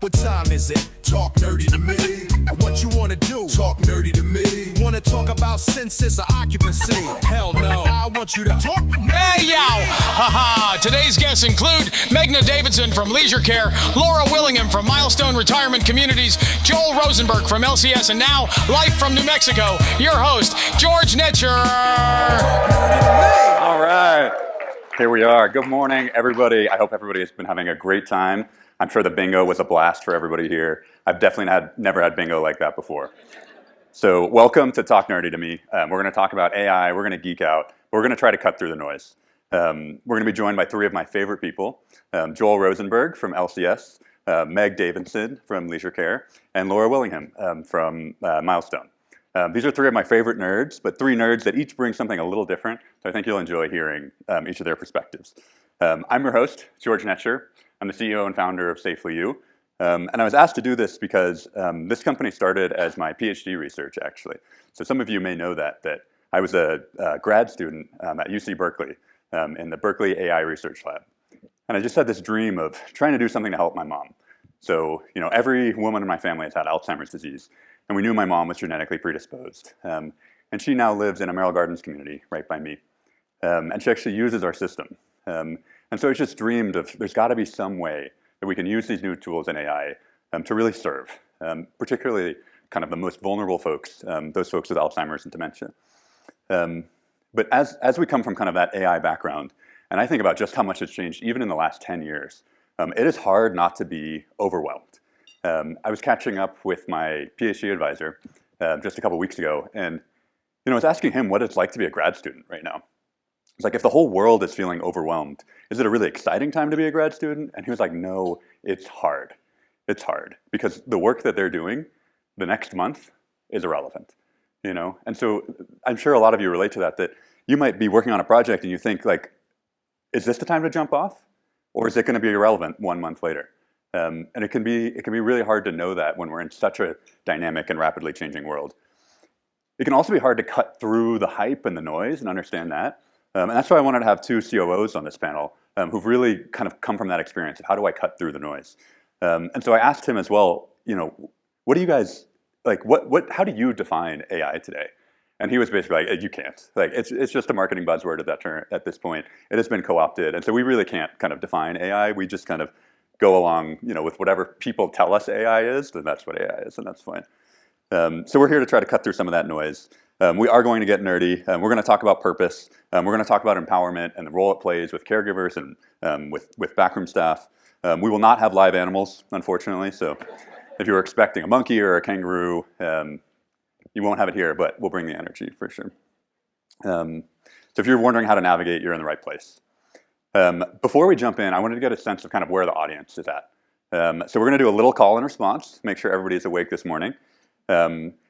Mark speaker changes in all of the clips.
Speaker 1: What time is it? Talk nerdy to me. What you wanna do? Talk nerdy to me. Wanna talk about census or occupancy? Hell no. I want you to talk nerdy.
Speaker 2: Hey, yow! Haha! Today's guests include Meghna Davidson from Leisure Care, Laura Willingham from Milestone Retirement Communities, Joel Rosenberg from LCS, and now, live from New Mexico, your host, George Netscher.
Speaker 3: All right. Here we are. Good morning, everybody. I hope everybody has been having a great time. I'm sure the bingo was a blast for everybody here. I've definitely never had bingo like that before. So welcome to Talk Nerdy to Me. We're going to talk about AI. We're going to geek out. We're going to try to cut through the noise. We're going to be joined by three of my favorite people, Joel Rosenberg from LCS, Meg Davidson from Leisure Care, and Laura Willingham from Milestone. These are three of my favorite nerds, but three nerds that each bring something a little different, so I think you'll enjoy hearing each of their perspectives. I'm your host, George Netscher. I'm the CEO and founder of SafelyYou. And I was asked to do this because this company started as my PhD research, actually. So some of you may know that I was a grad student at UC Berkeley in the Berkeley AI Research Lab. And I just had this dream of trying to do something to help my mom. So, you know, every woman in my family has had Alzheimer's disease. And we knew my mom was genetically predisposed. And she now lives in a Merrill Gardens community right by me. And she actually uses our system. And so it's just dreamed of, there's got to be some way that we can use these new tools in AI to really serve, particularly kind of the most vulnerable folks, those folks with Alzheimer's and dementia. But as we come from kind of that AI background, and I think about just how much it's changed even in the last 10 years, it is hard not to be overwhelmed. I was catching up with my PhD advisor just a couple weeks ago, and I was asking him what it's like to be a grad student right now. It's like, if the whole world is feeling overwhelmed, is it a really exciting time to be a grad student? And he was like, no, it's hard. It's hard because the work that they're doing the next month is irrelevant, And so I'm sure a lot of you relate to that you might be working on a project and you think, like, is this the time to jump off? Or is it going to be irrelevant 1 month later? And it can be really hard to know that when we're in such a dynamic and rapidly changing world. It can also be hard to cut through the hype and the noise and understand that. And that's why I wanted to have two COOs on this panel who've really kind of come from that experience of how do I cut through the noise. And so I asked him as well, what do you guys, like, how do you define AI today? And he was basically like, you can't. Like, it's just a marketing buzzword at this point. It has been co-opted. And so we really can't kind of define AI. We just kind of go along, with whatever people tell us AI is, then that's what AI is, and that's fine. So we're here to try to cut through some of that noise. We are going to get nerdy. We're going to talk about purpose. We're going to talk about empowerment and the role it plays with caregivers and with backroom staff. We will not have live animals, unfortunately. So if you were expecting a monkey or a kangaroo, you won't have it here, but we'll bring the energy for sure. So if you're wondering how to navigate, you're in the right place. Before we jump in, I wanted to get a sense of kind of where the audience is at. So we're going to do a little call and response, make sure everybody's awake this morning.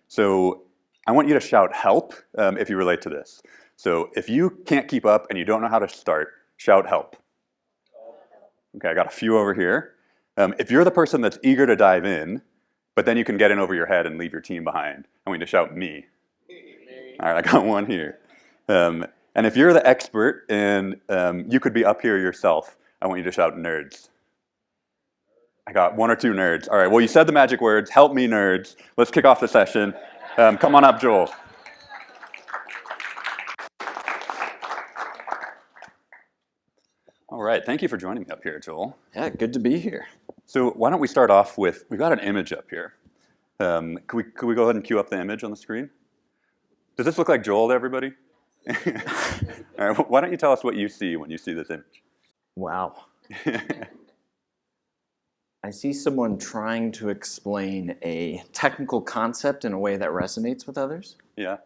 Speaker 3: So I want you to shout help if you relate to this. So if you can't keep up and you don't know how to start, shout help. Okay, I got a few over here. If you're the person that's eager to dive in, but then you can get in over your head and leave your team behind, I want you to shout me. All right, I got one here. And if you're the expert and you could be up here yourself, I want you to shout nerds. I got one or two nerds. All right, well, you said the magic words, help me nerds. Let's kick off the session. Come on up, Joel. All right, thank you for joining me up here, Joel.
Speaker 4: Yeah, good to be here.
Speaker 3: So why don't we start off with, we've got an image up here. Could we go ahead and cue up the image on the screen? Does this look like Joel to everybody? All right, why don't you tell us what you see when you see this image?
Speaker 4: Wow. I see someone trying to explain a technical concept in a way that resonates with others.
Speaker 3: Yeah.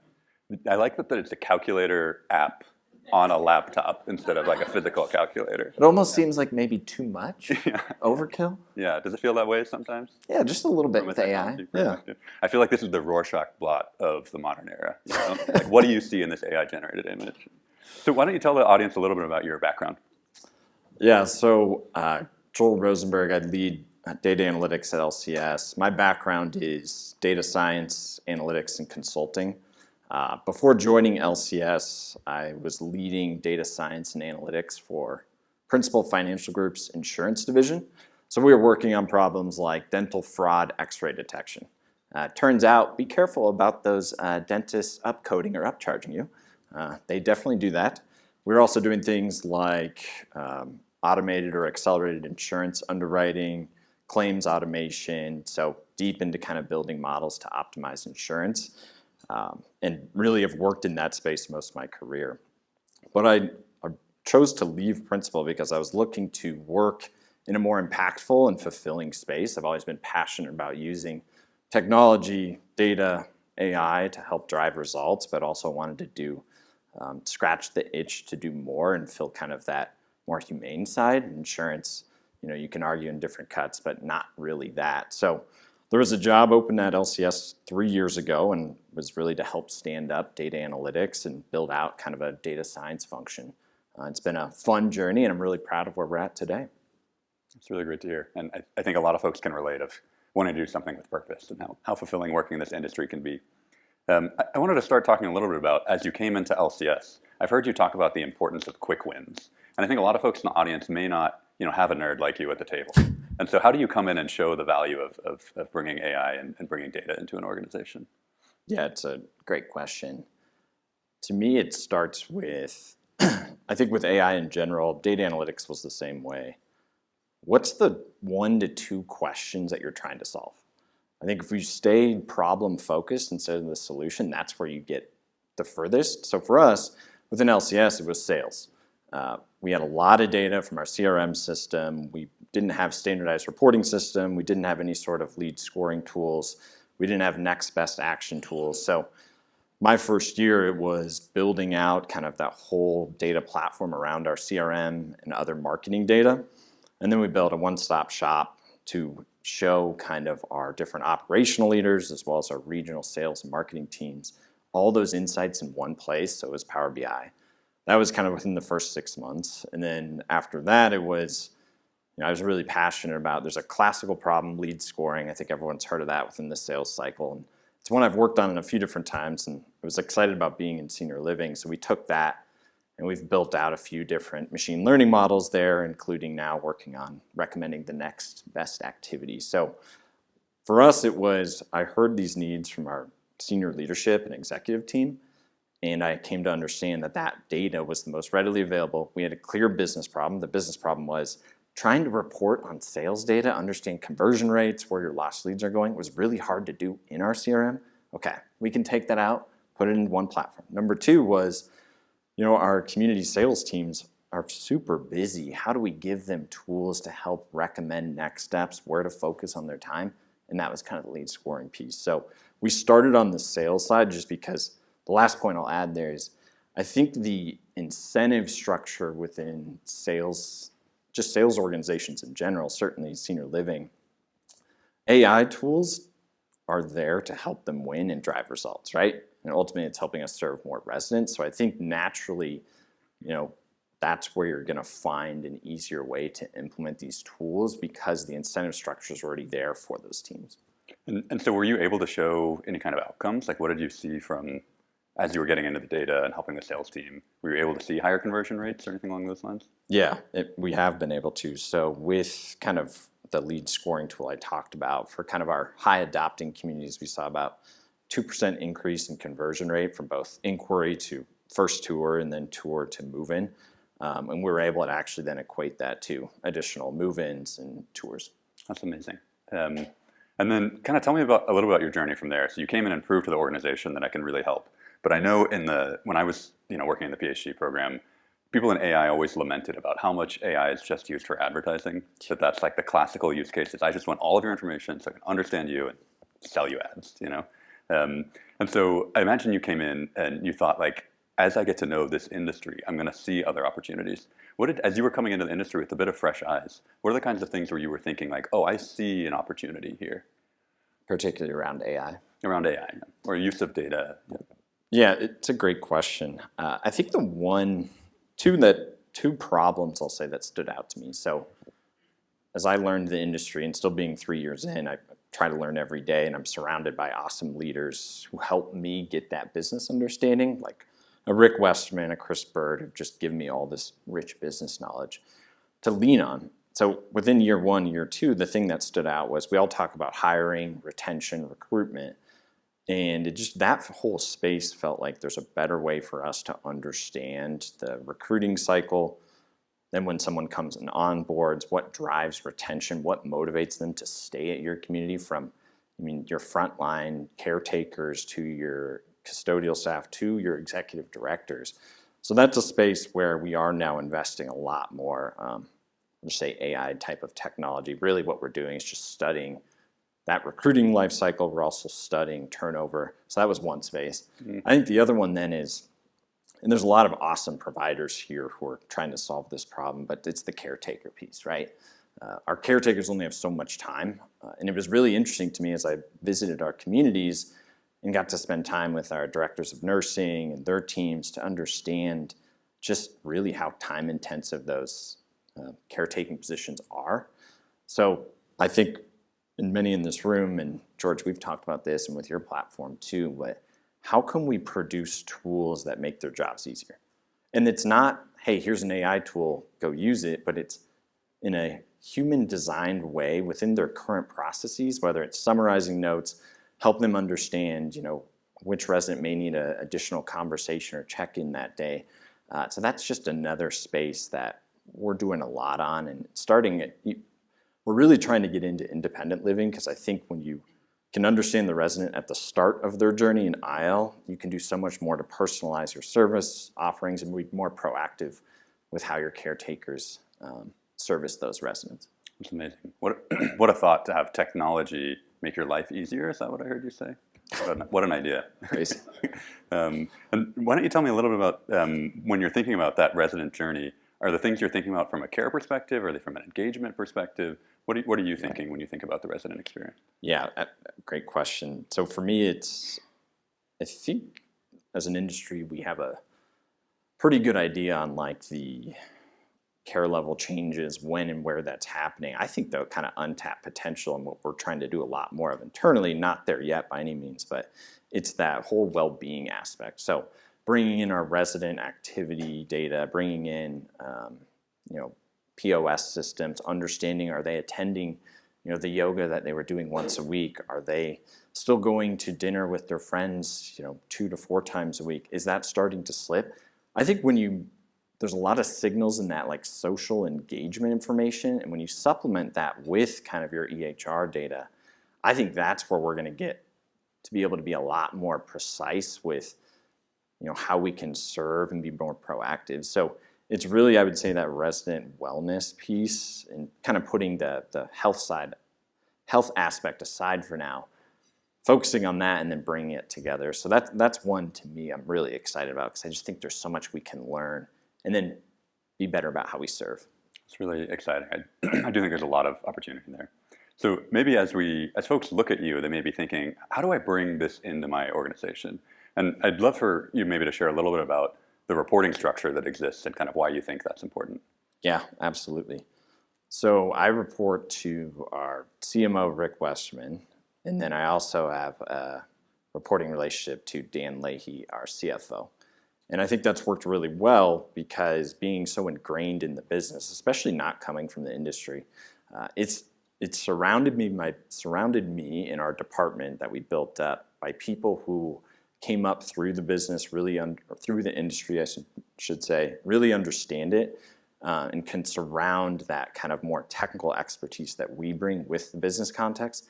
Speaker 3: I like that it's a calculator app on a laptop instead of like a physical calculator.
Speaker 4: It almost seems like maybe too much.
Speaker 3: Yeah.
Speaker 4: Overkill.
Speaker 3: Yeah. Does it feel that way sometimes?
Speaker 4: Yeah, just a little bit with AI. Yeah.
Speaker 3: I feel like this is the Rorschach blot of the modern era. Like, what do you see in this AI-generated image? So why don't you tell the audience a little bit about your background?
Speaker 4: Yeah, so Joel Rosenberg, I lead data analytics at LCS. My background is data science, analytics, and consulting. Before joining LCS, I was leading data science and analytics for Principal Financial Group's insurance division. So we were working on problems like dental fraud x-ray detection. Turns out, be careful about those dentists upcoding or upcharging you. They definitely do that. We're also doing things like automated or accelerated insurance underwriting, claims automation, so deep into kind of building models to optimize insurance, and really have worked in that space most of my career. But I chose to leave Principal because I was looking to work in a more impactful and fulfilling space. I've always been passionate about using technology, data, AI to help drive results, but also wanted to do scratch the itch to do more and fill kind of that more humane side. Insurance, you can argue in different cuts, but not really that. So there was a job open at LCS 3 years ago, and it was really to help stand up data analytics and build out kind of a data science function. It's been a fun journey, and I'm really proud of where we're at today.
Speaker 3: It's really great to hear. And I think a lot of folks can relate of wanting to do something with purpose and how fulfilling working in this industry can be. I wanted to start talking a little bit about, as you came into LCS, I've heard you talk about the importance of quick wins. And I think a lot of folks in the audience may not have a nerd like you at the table. And so how do you come in and show the value of bringing AI and bringing data into an organization?
Speaker 4: Yeah, it's a great question. To me, it starts with, I think with AI in general, data analytics was the same way. What's the 1 to 2 questions that you're trying to solve? I think if you stay problem focused instead of the solution, that's where you get the furthest. So for us, within LCS, it was sales. We had a lot of data from our CRM system. We didn't have standardized reporting system. We didn't have any sort of lead scoring tools. We didn't have next best action tools. So my first year, it was building out kind of that whole data platform around our CRM and other marketing data. And then we built a one-stop shop to show kind of our different operational leaders as well as our regional sales and marketing teams, all those insights in one place. So it was Power BI. That was kind of within the first 6 months. And then after that, it was, I was really passionate about, there's a classical problem, lead scoring. I think everyone's heard of that within the sales cycle. And it's one I've worked on in a few different times, and I was excited about being in senior living. So we took that and we've built out a few different machine learning models there, including now working on recommending the next best activity. So for us, it was, I heard these needs from our senior leadership and executive team, and I came to understand that that data was the most readily available. We had a clear business problem. The business problem was trying to report on sales data, understand conversion rates, where your lost leads are going. It was really hard to do in our CRM. Okay, we can take that out, put it in one platform. Number 2 was, our community sales teams are super busy. How do we give them tools to help recommend next steps, where to focus on their time? And that was kind of the lead scoring piece. So we started on the sales side just because the last point I'll add there is I think the incentive structure within sales, just sales organizations in general, certainly senior living, AI tools are there to help them win and drive results, right? And ultimately, it's helping us serve more residents. So I think naturally, that's where you're going to find an easier way to implement these tools because the incentive structure is already there for those teams.
Speaker 3: And so were you able to show any kind of outcomes? Like what did you see from, as you were getting into the data and helping the sales team, were you able to see higher conversion rates or anything along those lines?
Speaker 4: Yeah, we have been able to. So with kind of the lead scoring tool I talked about, for kind of our high adopting communities, we saw about 2% increase in conversion rate from both inquiry to first tour and then tour to move-in. And we were able to actually then equate that to additional move-ins and tours.
Speaker 3: That's amazing. And then kind of tell me a little about your journey from there. So you came in and proved to the organization that I can really help. But I know when I was working in the PhD program, people in AI always lamented about how much AI is just used for advertising. That's like the classical use cases. I just want all of your information so I can understand you and sell you ads, And so I imagine you came in and you thought, like, as I get to know this industry, I'm going to see other opportunities. As you were coming into the industry with a bit of fresh eyes, what are the kinds of things where you were thinking like, oh, I see an opportunity here?
Speaker 4: Particularly around AI.
Speaker 3: Around AI, or use of data.
Speaker 4: Yeah, it's a great question. I think the two problems I'll say that stood out to me. So as I learned the industry and still being 3 years in, I try to learn every day, and I'm surrounded by awesome leaders who help me get that business understanding, like a Rick Westerman, a Chris Bird, have just given me all this rich business knowledge to lean on. So within year 1, year 2, the thing that stood out was we all talk about hiring, retention, recruitment, and it just, that whole space felt like there's a better way for us to understand the recruiting cycle. Then when someone comes and onboards, what drives retention, what motivates them to stay at your community, from, your frontline caretakers to your custodial staff to your executive directors. So that's a space where we are now investing a lot more, let's say AI type of technology. Really what we're doing is just studying that recruiting life cycle. We're also studying turnover. So that was one space. I think the other one then is, and there's a lot of awesome providers here who are trying to solve this problem, but it's the caretaker piece, right? Our caretakers only have so much time. And it was really interesting to me as I visited our communities and got to spend time with our directors of nursing and their teams to understand just really how time intensive those caretaking positions are. So I think, and many in this room, and George, we've talked about this, and with your platform too, but how can we produce tools that make their jobs easier? And it's not, hey, here's an AI tool, go use it, but it's in a human designed way within their current processes, whether it's summarizing notes, help them understand, which resident may need an additional conversation or check-in that day. So that's just another space that we're doing a lot on, and we're really trying to get into independent living, because I think when you can understand the resident at the start of their journey in IL, you can do so much more to personalize your service offerings and be more proactive with how your caretakers service those residents.
Speaker 3: It's amazing. What a thought to have technology make your life easier. Is that what I heard you say? What an idea.
Speaker 4: Crazy.
Speaker 3: And why don't you tell me a little bit about when you're thinking about that resident journey, are the things you're thinking about from a care perspective? Are they from an engagement perspective? What are you thinking when you think about the resident experience?
Speaker 4: Yeah, great question. So for me, I think as an industry, we have a pretty good idea on like the care level changes, when and where that's happening. I think the kind of untapped potential and what we're trying to do a lot more of internally, not there yet by any means, but it's that whole well-being aspect. So bringing in our resident activity data, bringing in, POS systems, understanding, are they attending, the yoga that they were doing once a week? Are they still going to dinner with their friends, 2 to 4 times a week? Is that starting to slip? I think there's a lot of signals in that like social engagement information, and when you supplement that with kind of your EHR data, I think that's where we're going to get to be able to be a lot more precise with how we can serve and be more proactive. So it's really, I would say, that resident wellness piece and kind of putting the health aspect aside for now, focusing on that and then bringing it together. So that's one to me I'm really excited about, because I just think there's so much we can learn and then be better about how we serve.
Speaker 3: It's really exciting. I do think there's a lot of opportunity there. So maybe as folks look at you, they may be thinking, how do I bring this into my organization? And I'd love for you maybe to share a little bit about the reporting structure that exists and kind of why you think that's important.
Speaker 4: Yeah, absolutely. So I report to our CMO, Rick Westerman, and then I also have a reporting relationship to Dan Leahy, our CFO. And I think that's worked really well, because being so ingrained in the business, especially not coming from the industry, it surrounded me in our department that we built up by people who came up through the business, through the industry, I should say, really understand it, and can surround that kind of more technical expertise that we bring with the business context.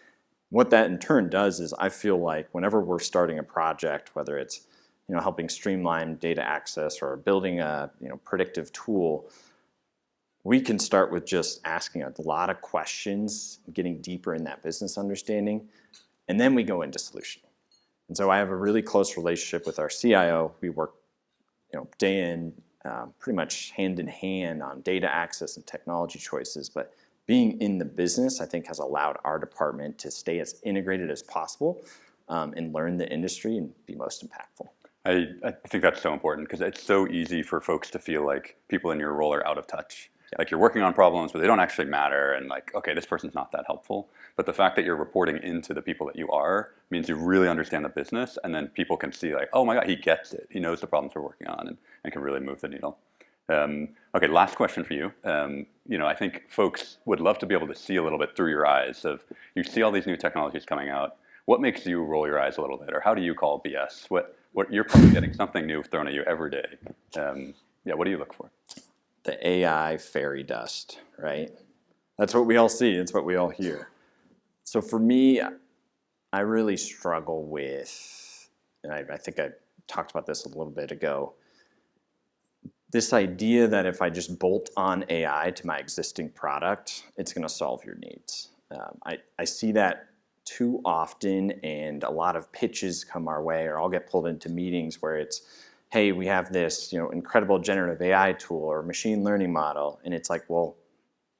Speaker 4: What that in turn does is I feel like whenever we're starting a project, whether it's helping streamline data access or building a predictive tool, we can start with just asking a lot of questions, getting deeper in that business understanding, and then we go into solutioning. And so I have a really close relationship with our CIO. We work day in, pretty much hand in hand on data access and technology choices, but being in the business, I think, has allowed our department to stay as integrated as possible and learn the industry and be most impactful.
Speaker 3: I think that's so important, because it's so easy for folks to feel like people in your role are out of touch. Yeah. Like you're working on problems, but they don't actually matter, and like, okay, this person's not that helpful. But the fact that you're reporting into the people that you are means you really understand the business, and then people can see like, oh my God, he gets it. He knows the problems we're working on and can really move the needle. Okay, last question for you. I think folks would love to be able to see a little bit through your eyes of, you see all these new technologies coming out. What makes you roll your eyes a little bit, or how do you call BS? What you're probably getting something new thrown at you every day. What do you look for?
Speaker 4: The AI fairy dust, right? That's what we all see. It's what we all hear. So for me, I really struggle with, and I think I talked about this a little bit ago, this idea that if I just bolt on AI to my existing product, it's going to solve your needs. I see that too often, and a lot of pitches come our way, or I'll get pulled into meetings where it's, hey, we have this incredible generative AI tool or machine learning model, and it's like, well,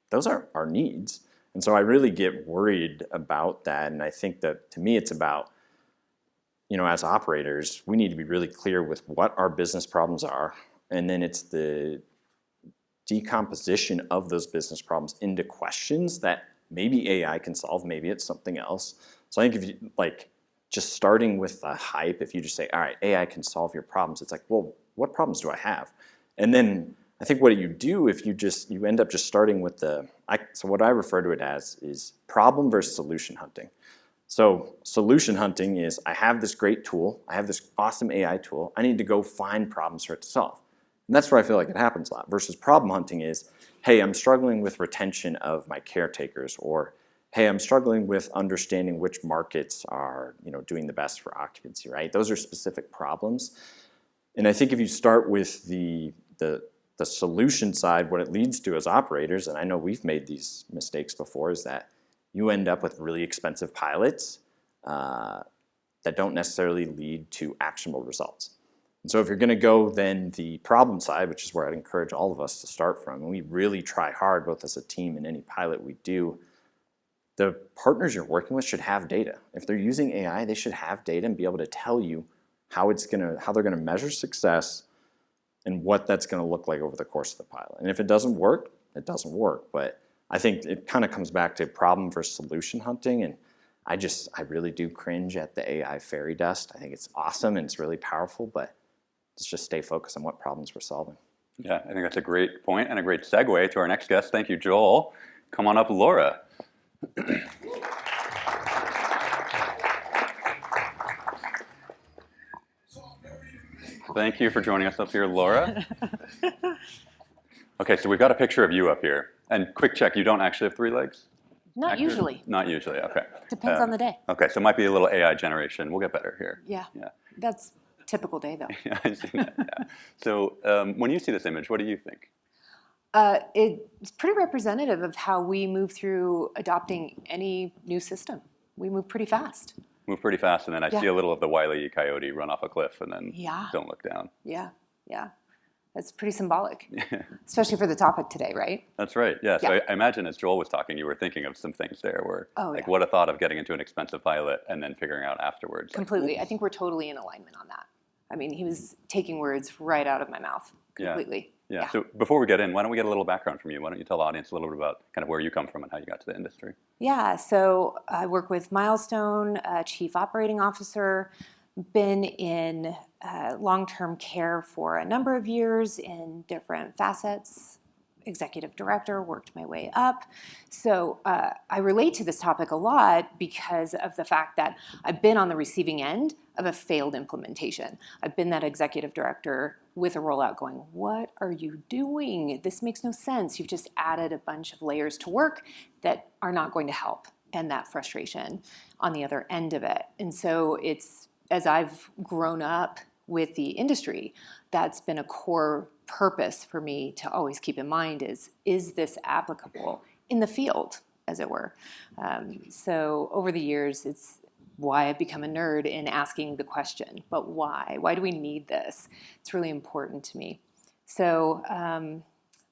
Speaker 4: those aren't our needs. And so I really get worried about that, and I think that to me it's about, as operators, we need to be really clear with what our business problems are, and then it's the decomposition of those business problems into questions that maybe AI can solve, maybe it's something else. So I think if you, just starting with the hype, if you just say, all right, AI can solve your problems, it's like, well, what problems do I have? And then I think what you do if you end up just starting with so what I refer to it as is problem versus solution hunting. So solution hunting is, I have this great tool, I have this awesome AI tool, I need to go find problems for it to solve. And that's where I feel like it happens a lot. Versus problem hunting is, hey, I'm struggling with retention of my caretakers, or hey, I'm struggling with understanding which markets are doing the best for occupancy, right? Those are specific problems. And I think if you start with the solution side, what it leads to as operators, and I know we've made these mistakes before, is that you end up with really expensive pilots that don't necessarily lead to actionable results. And so if you're going to go then the problem side, which is where I'd encourage all of us to start from, and we really try hard, both as a team and any pilot we do, the partners you're working with should have data. If they're using AI, they should have data and be able to tell you how they're going to measure success and what that's going to look like over the course of the pilot. And if it doesn't work, it doesn't work. But I think it kind of comes back to problem versus solution hunting, and I really do cringe at the AI fairy dust. I think it's awesome and it's really powerful, but let's just stay focused on what problems we're solving.
Speaker 3: Yeah, I think that's a great point and a great segue to our next guest. Thank you, Joel. Come on up, Laura. Thank you for joining us up here, Laura. Okay, so we've got a picture of you up here. And quick check, you don't actually have 3 legs?
Speaker 5: Not usually.
Speaker 3: Not usually, okay.
Speaker 5: Depends on the day.
Speaker 3: Okay, so it might be a little AI generation. We'll get better here.
Speaker 5: Yeah. That's typical day, though.
Speaker 3: Yeah, I see that. Yeah. So when you see this image, what do you think?
Speaker 5: It's pretty representative of how we move through adopting any new system. We move pretty fast.
Speaker 3: Move pretty fast, and then I see a little of the Wile E. Coyote run off a cliff and then don't look down.
Speaker 5: Yeah. That's pretty symbolic, especially for the topic today, right?
Speaker 3: That's right, yeah. So I imagine as Joel was talking, you were thinking of some things there where, what a thought of getting into an expensive pilot and then figuring out afterwards.
Speaker 5: Completely. I think we're totally in alignment on that. I mean, he was taking words right out of my mouth, completely.
Speaker 3: Yeah. So before we get in, why don't we get a little background from you? Why don't you tell the audience a little bit about kind of where you come from and how you got to the industry?
Speaker 5: Yeah, so I work with Milestone, Chief Operating Officer, been in long-term care for a number of years in different facets, executive director, worked my way up. So I relate to this topic a lot because of the fact that I've been on the receiving end of a failed implementation. I've been that executive director with a rollout going, what are you doing? This makes no sense. You've just added a bunch of layers to work that are not going to help, and that frustration on the other end of it. And so it's, as I've grown up with the industry, that's been a core purpose for me to always keep in mind is this applicable in the field, as it were? So over the years, it's why I've become a nerd in asking the question, but why? Why do we need this? It's really important to me. So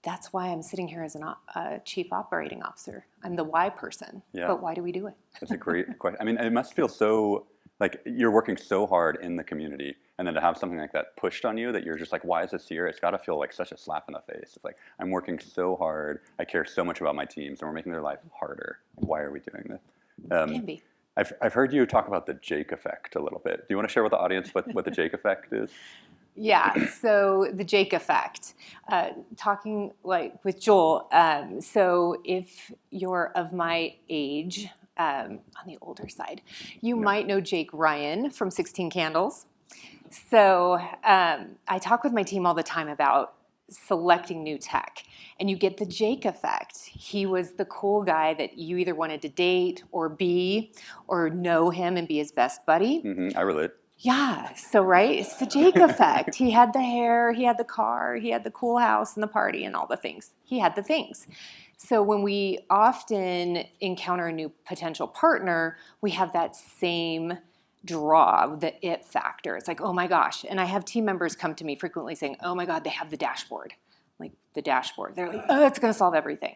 Speaker 5: that's why I'm sitting here as a chief operating officer. I'm the why person, but why do we do it?
Speaker 3: That's a great question. I mean, it must feel so, like you're working so hard in the community, and then to have something like that pushed on you that you're just like, why is this here? It's got to feel like such a slap in the face. It's like, I'm working so hard, I care so much about my teams, and we're making their life harder. Why are we doing this?
Speaker 5: It can be.
Speaker 3: I've heard you talk about the Jake effect a little bit. Do you want to share with the audience what the Jake effect is?
Speaker 5: Yeah, so the Jake effect. Talking like with Joel, so if you're of my age, on the older side, you might know Jake Ryan from 16 Candles. So I talk with my team all the time about selecting new tech, and you get the Jake effect. He was the cool guy that you either wanted to date or be, or know him and be his best buddy.
Speaker 3: I relate.
Speaker 5: Yeah, so right, it's the Jake effect. He had the hair, he had the car, he had the cool house and the party and all the things. He had the things. So when we often encounter a new potential partner, we have that same draw, the it factor. It's like, oh my gosh. And I have team members come to me frequently saying, oh my God, they have the dashboard. Like the dashboard. They're like, oh, it's going to solve everything.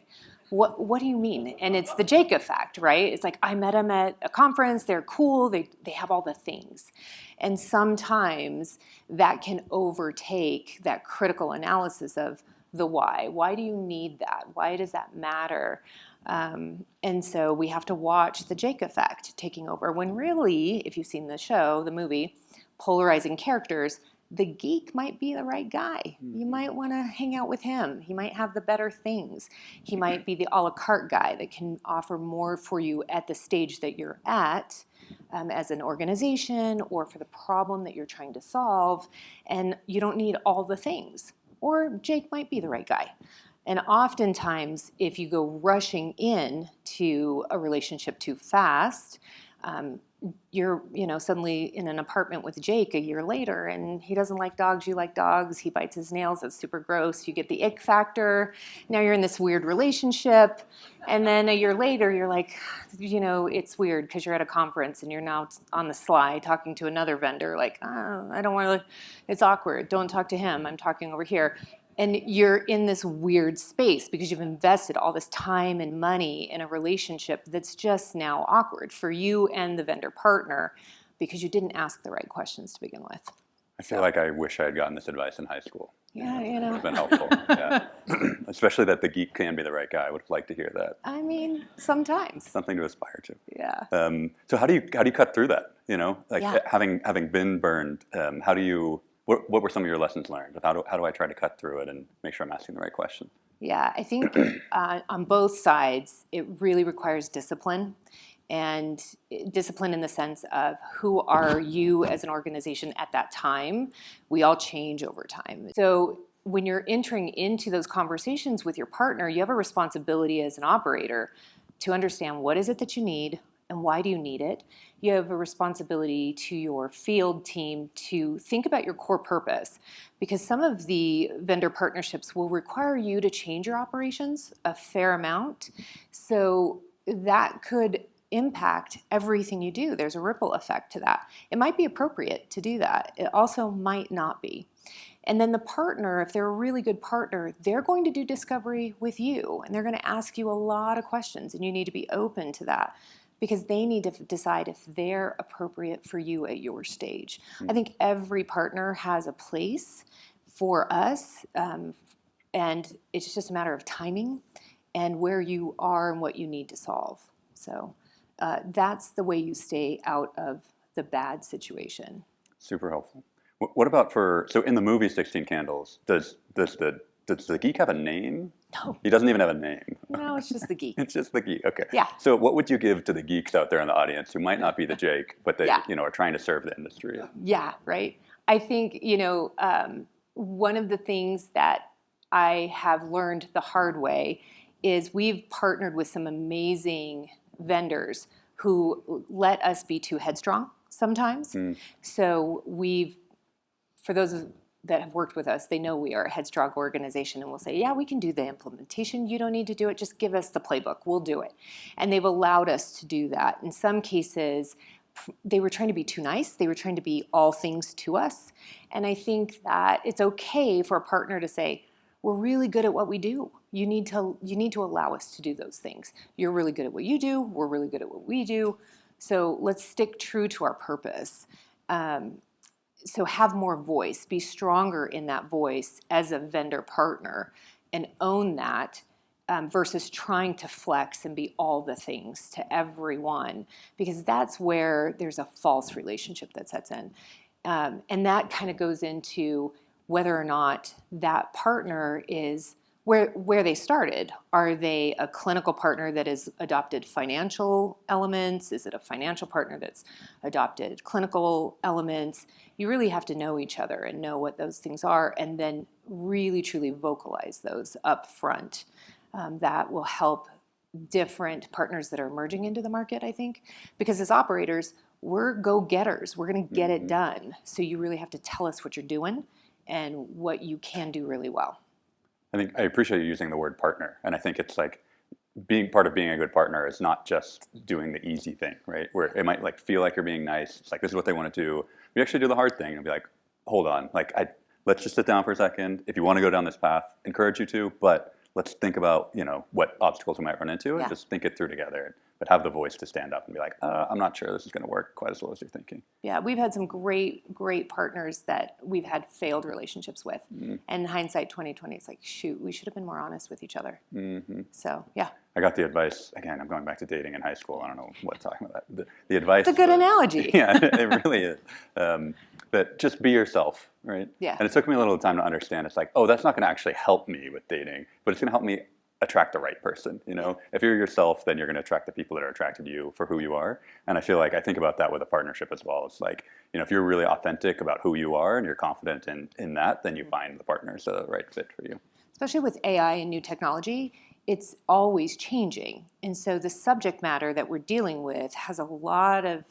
Speaker 5: What do you mean? And it's the Jake effect, right? It's like, I met them at a conference, they're cool, they have all the things. And sometimes that can overtake that critical analysis of the why. Why do you need that? Why does that matter? And so we have to watch the Jake effect taking over, when really, if you've seen the show, the movie, polarizing characters, the geek might be the right guy. You might want to hang out with him. He might have the better things. He might be the a la carte guy that can offer more for you at the stage that you're at as an organization or for the problem that you're trying to solve. And you don't need all the things. Or Jake might be the right guy. And oftentimes, if you go rushing in to a relationship too fast, you're suddenly in an apartment with Jake a year later, and he doesn't like dogs, you like dogs, he bites his nails, that's super gross, you get the ick factor, now you're in this weird relationship, and then a year later you're like, it's weird because you're at a conference and you're now on the sly talking to another vendor, like, oh, I don't want to, it's awkward, don't talk to him, I'm talking over here. And you're in this weird space because you've invested all this time and money in a relationship that's just now awkward for you and the vendor partner because you didn't ask the right questions to begin with.
Speaker 3: I feel like I wish I had gotten this advice in high school.
Speaker 5: Yeah,
Speaker 3: It would have been helpful. Yeah. Especially that the geek can be the right guy. I would have liked to hear that.
Speaker 5: I mean, sometimes.
Speaker 3: Something to aspire to.
Speaker 5: Yeah.
Speaker 3: So how do you cut through that?
Speaker 5: Yeah.
Speaker 3: Having been burned, how do you? What were some of your lessons learned? How do I try to cut through it and make sure I'm asking the right question?
Speaker 5: Yeah, I think on both sides, it really requires discipline. And discipline in the sense of who are you as an organization at that time? We all change over time. So when you're entering into those conversations with your partner, you have a responsibility as an operator to understand what is it that you need and why do you need it. You have a responsibility to your field team to think about your core purpose, because some of the vendor partnerships will require you to change your operations a fair amount. So that could impact everything you do. There's a ripple effect to that. It might be appropriate to do that. It also might not be. And then the partner, if they're a really good partner, they're going to do discovery with you, and they're going to ask you a lot of questions, and you need to be open to that because they need to decide if they're appropriate for you at your stage. I think every partner has a place for us, and it's just a matter of timing and where you are and what you need to solve. So that's the way you stay out of the bad situation.
Speaker 3: Super helpful. What about so in the movie 16 Candles, does the geek have a name?
Speaker 5: No.
Speaker 3: He doesn't even have a name.
Speaker 5: No, it's just the geek.
Speaker 3: It's just the geek. Okay.
Speaker 5: Yeah.
Speaker 3: So what would you give to the geeks out there in the audience who might not be the Jake, but they are trying to serve the industry?
Speaker 5: Yeah, right. I think, one of the things that I have learned the hard way is we've partnered with some amazing vendors who let us be too headstrong sometimes. So for those that have worked with us, they know we are a headstrong organization, and we'll say, yeah, we can do the implementation. You don't need to do it. Just give us the playbook. We'll do it. And they've allowed us to do that. In some cases, they were trying to be too nice. They were trying to be all things to us. And I think that it's okay for a partner to say, we're really good at what we do. You need to allow us to do those things. You're really good at what you do. We're really good at what we do. So let's stick true to our purpose. So have more voice, be stronger in that voice as a vendor partner and own that versus trying to flex and be all the things to everyone, because that's where there's a false relationship that sets in. And that kind of goes into whether or not that partner is where they started. Are they a clinical partner that has adopted financial elements? Is it a financial partner that's adopted clinical elements? You really have to know each other and know what those things are, and then really truly vocalize those up front. That will help different partners that are emerging into the market, I think, because as operators, we're go-getters. We're going to get it done. So you really have to tell us what you're doing and what you can do really well.
Speaker 3: I think I appreciate you using the word partner, and I think it's like being part of being a good partner is not just doing the easy thing, right? Where it might like feel like you're being nice. It's like, this is what they want to do. We actually do the hard thing and be like, hold on, like let's just sit down for a second. If you want to go down this path, encourage you to, but let's think about, you know, what obstacles we might run into and just think it through together. But have the voice to stand up and be like, I'm not sure this is going to work quite as well as you're thinking.
Speaker 5: Yeah, we've had some great partners that we've had failed relationships with. And in hindsight, 2020, it's like, shoot, we should have been more honest with each other. So, yeah.
Speaker 3: I got the advice, again, I'm going back to dating in high school. I don't know what talking about that. The advice.
Speaker 5: It's a good analogy.
Speaker 3: Yeah, it really is. But just be yourself, right?
Speaker 5: Yeah.
Speaker 3: And it took me a little time to understand. It's like, oh, that's not going to actually help me with dating, but it's going to help me attract the right person. You know, if you're yourself, then you're going to attract the people that are attracted to you for who you are. And I feel like I think about that with a partnership as well. It's like, you know, if you're really authentic about who you are and you're confident in that, then you find the partners the right fit for you.
Speaker 5: Especially with AI and new technology, it's always changing. And so the subject matter that we're dealing with has a lot of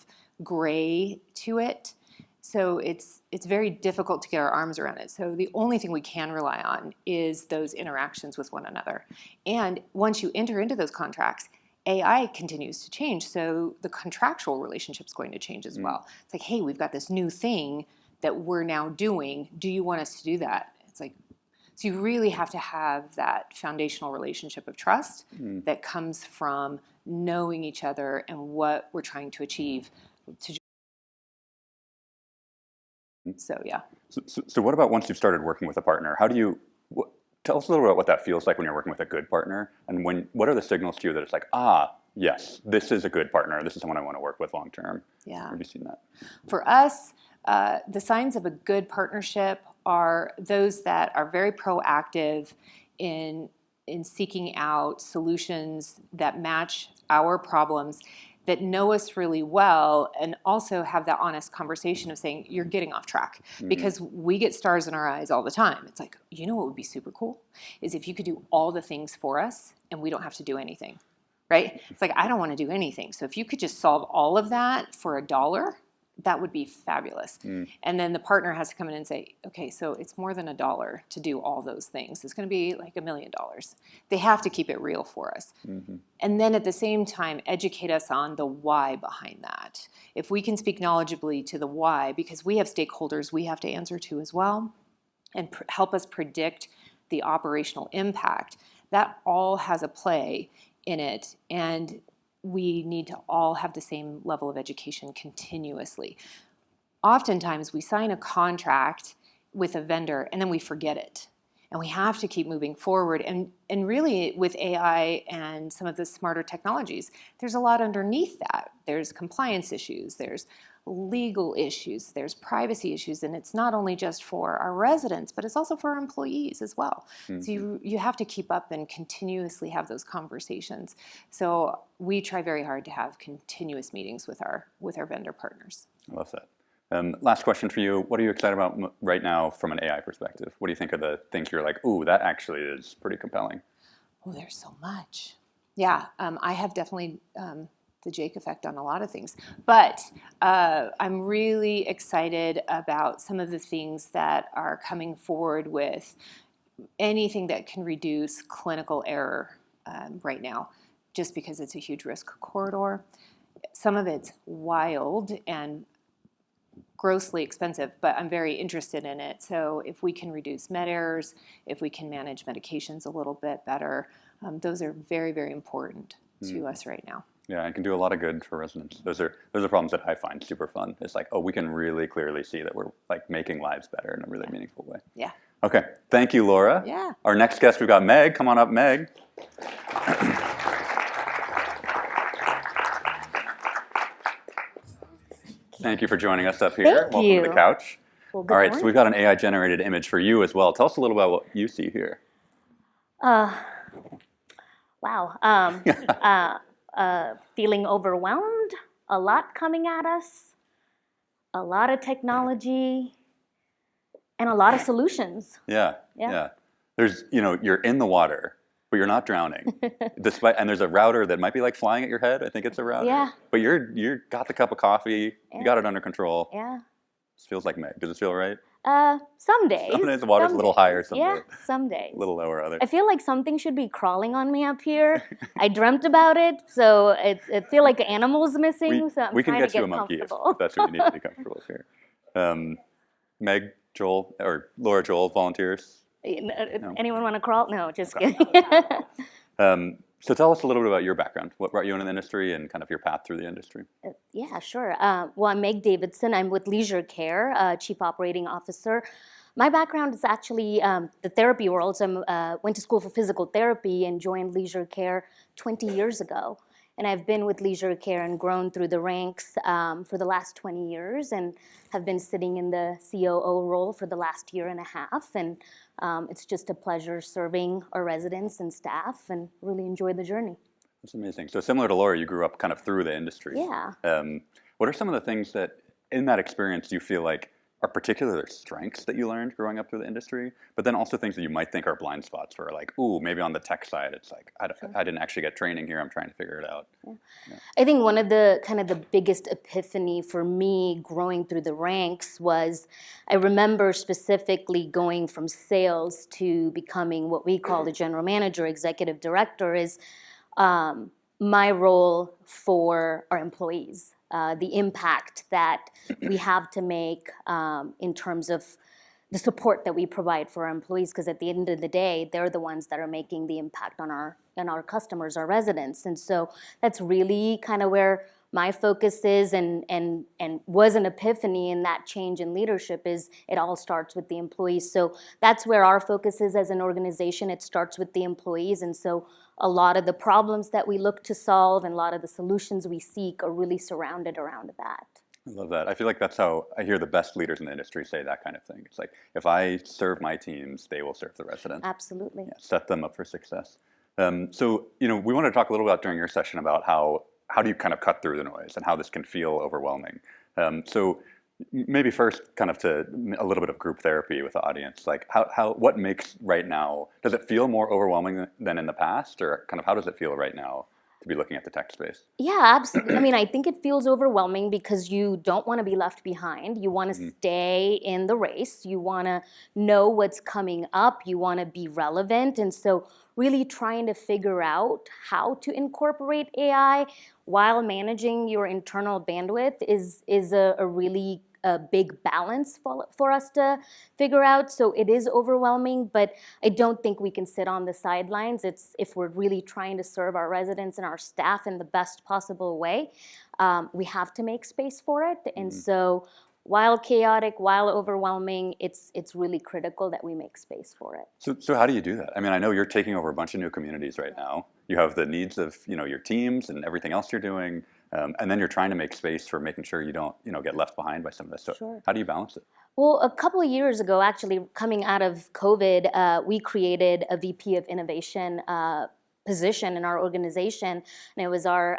Speaker 5: gray to it. So it's very difficult to get our arms around it. So the only thing we can rely on is those interactions with one another. And once you enter into those contracts, AI continues to change. So the contractual relationship is going to change as well. It's like, hey, we've got this new thing that we're now doing. Do you want us to do that? It's like, so you really have to have that foundational relationship of trust that comes from knowing each other and what we're trying to achieve. So, yeah.
Speaker 3: So what about once you've started working with a partner? How do you, tell us a little bit about what that feels like when you're working with a good partner, and what are the signals to you that it's like, yes, this is a good partner. This is someone I want to work with long term.
Speaker 5: Yeah.
Speaker 3: Have you seen that?
Speaker 5: For us, the signs of a good partnership are those that are very proactive in seeking out solutions that match our problems, that know us really well, and also have that honest conversation of saying, you're getting off track. Because we get stars in our eyes all the time. It's like, you know what would be super cool? Is if you could do all the things for us and we don't have to do anything, right? It's like, I don't want to do anything. So if you could just solve all of that for $1, that would be fabulous. And then the partner has to come in and say, okay, so it's more than $1 to do all those things. It's going to be like $1 million. They have to keep it real for us. And then at the same time, educate us on the why behind that. If we can speak knowledgeably to the why, because we have stakeholders we have to answer to as well, and help us predict the operational impact, that all has a play in it. And we need to all have the same level of education continuously. Oftentimes, we sign a contract with a vendor and then we forget it. And we have to keep moving forward. And really, with AI and some of the smarter technologies, there's a lot underneath that. There's compliance issues, there's legal issues, there's privacy issues, and it's not only just for our residents, but it's also for our employees as well. So you have to keep up and continuously have those conversations. So we try very hard to have continuous meetings with our vendor partners.
Speaker 3: I love that. Last question for you. What are you excited about right now from an AI perspective? What do you think are the things you're like, ooh, that actually is pretty compelling?
Speaker 5: Oh, there's so much. Yeah, I have definitely the Jake effect on a lot of things. But I'm really excited about some of the things that are coming forward with anything that can reduce clinical error right now, just because it's a huge risk corridor. Some of it's wild and grossly expensive, but I'm very interested in it. So if we can reduce med errors, if we can manage medications a little bit better, those are very, very important to us right now.
Speaker 3: Yeah, it can do a lot of good for residents. Those are problems that I find super fun. It's like, oh, we can really clearly see that we're like making lives better in a really meaningful way.
Speaker 5: Yeah.
Speaker 3: Okay, thank you, Laura.
Speaker 5: Yeah.
Speaker 3: Our next guest, we've got Meg. Come on up, Meg. Thank you for joining us up here.
Speaker 6: Thank
Speaker 3: Welcome
Speaker 6: you.
Speaker 3: to the couch.
Speaker 6: Well,
Speaker 3: All
Speaker 6: good
Speaker 3: right, so
Speaker 6: morning.
Speaker 3: we've got an AI-generated image for you as well. Tell us a little about what you see here.
Speaker 6: Wow. Feeling overwhelmed, a lot coming at us, a lot of technology, and a lot of solutions.
Speaker 3: Yeah.
Speaker 6: Yeah.
Speaker 3: There's, you're in the water, but you're not drowning. And there's a router that might be like flying at your head. I think it's a router.
Speaker 6: Yeah.
Speaker 3: But you're got the cup of coffee.
Speaker 6: Yeah.
Speaker 3: You got it under control.
Speaker 6: Yeah.
Speaker 3: This feels like Meg. Does it feel right?
Speaker 6: Some days.
Speaker 3: Some days the water's a little higher, some
Speaker 6: Yeah,
Speaker 3: days
Speaker 6: some days.
Speaker 3: a little lower others.
Speaker 6: I feel like something should be crawling on me up here. I dreamt about it, so I feel like an animal's missing, so I'm
Speaker 3: we can
Speaker 6: trying
Speaker 3: get
Speaker 6: to get
Speaker 3: you a monkey
Speaker 6: comfortable.
Speaker 3: if that's what you need to be comfortable with here. Meg, Joel, or Laura, Joel, volunteers.
Speaker 6: Anyone want to crawl? No, just kidding.
Speaker 3: So tell us a little bit about your background. What brought you into the industry and kind of your path through the industry?
Speaker 6: Yeah, sure. Well, I'm Meg Davidson. I'm with Leisure Care, Chief Operating Officer. My background is actually the therapy world. So I went to school for physical therapy and joined Leisure Care 20 years ago. And I've been with Leisure Care and grown through the ranks for the last 20 years and have been sitting in the COO role for the last year and a half. And it's just a pleasure serving our residents and staff and really enjoy the journey.
Speaker 3: That's amazing. So similar to Laura, you grew up kind of through the industry.
Speaker 6: Yeah.
Speaker 3: What are some of the things that in that experience do you feel like are particular strengths that you learned growing up through the industry, but then also things that you might think are blind spots for, like, ooh, maybe on the tech side, it's like, I didn't actually get training here, I'm trying to figure it out.
Speaker 6: Yeah. I think one of the kind of the biggest epiphany for me growing through the ranks was, I remember specifically going from sales to becoming what we call the general manager, executive director, is my role for our employees. The impact that we have to make in terms of the support that we provide for our employees, because at the end of the day, they're the ones that are making the impact on our customers, our residents. And so that's really kind of where my focus is and was an epiphany in that change in leadership is it all starts with the employees. So that's where our focus is as an organization. It starts with the employees. And so a lot of the problems that we look to solve and a lot of the solutions we seek are really surrounded around that.
Speaker 3: I love that. I feel like that's how I hear the best leaders in the industry say that kind of thing. It's like, if I serve my teams, they will serve the residents.
Speaker 6: Absolutely.
Speaker 3: Yeah, set them up for success. So, we want to talk a little about during your session about how do you kind of cut through the noise and how this can feel overwhelming. So maybe first kind of to a little bit of group therapy with the audience, like what makes right now, does it feel more overwhelming than in the past, or kind of how does it feel right now to be looking at the tech space?
Speaker 6: Yeah, absolutely. I mean, I think it feels overwhelming because you don't want to be left behind. You want to stay in the race. You want to know what's coming up. You want to be relevant. And so really trying to figure out how to incorporate AI while managing your internal bandwidth is a really big balance for us to figure out. So it is overwhelming, but I don't think we can sit on the sidelines. It's if we're really trying to serve our residents and our staff in the best possible way, we have to make space for it. And so while chaotic, while overwhelming, it's really critical that we make space for it.
Speaker 3: So how do you do that? I mean, I know you're taking over a bunch of new communities right now. You have the needs of your teams and everything else you're doing, and then you're trying to make space for making sure you don't get left behind by some of this. So
Speaker 6: Sure.
Speaker 3: How do you balance it?
Speaker 6: Well, a couple of years ago, actually, coming out of COVID, we created a VP of Innovation position in our organization, and it was our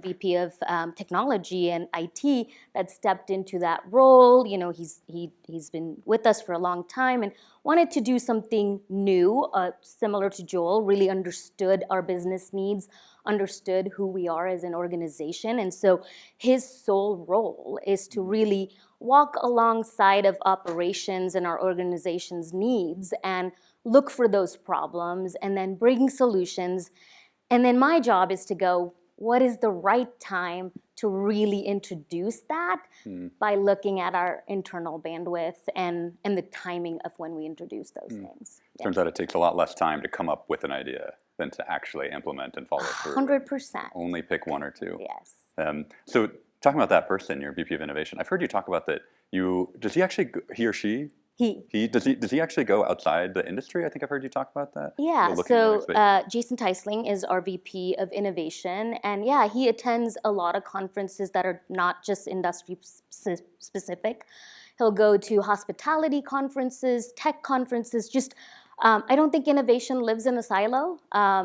Speaker 6: VP of Technology and IT that stepped into that role. He's been with us for a long time and wanted to do something new, similar to Joel. Really understood our business needs, understood who we are as an organization, and so his sole role is to really walk alongside of operations and our organization's needs and look for those problems and then bring solutions. And then my job is to go, what is the right time to really introduce that by looking at our internal bandwidth and the timing of when we introduce those things. Yeah.
Speaker 3: Turns out it takes a lot less time to come up with an idea than to actually implement and follow through.
Speaker 6: 100%.
Speaker 3: Only pick one or two.
Speaker 6: Yes.
Speaker 3: So talking about that person, your VP of Innovation, I've heard you talk about that. He or she Does he actually go outside the industry? I think I've heard you talk about that.
Speaker 6: Yeah,
Speaker 3: Looking in the
Speaker 6: so
Speaker 3: next space.
Speaker 6: Jason Teisling is our VP of Innovation, and yeah, he attends a lot of conferences that are not just industry specific. He'll go to hospitality conferences, tech conferences, just I don't think innovation lives in a silo,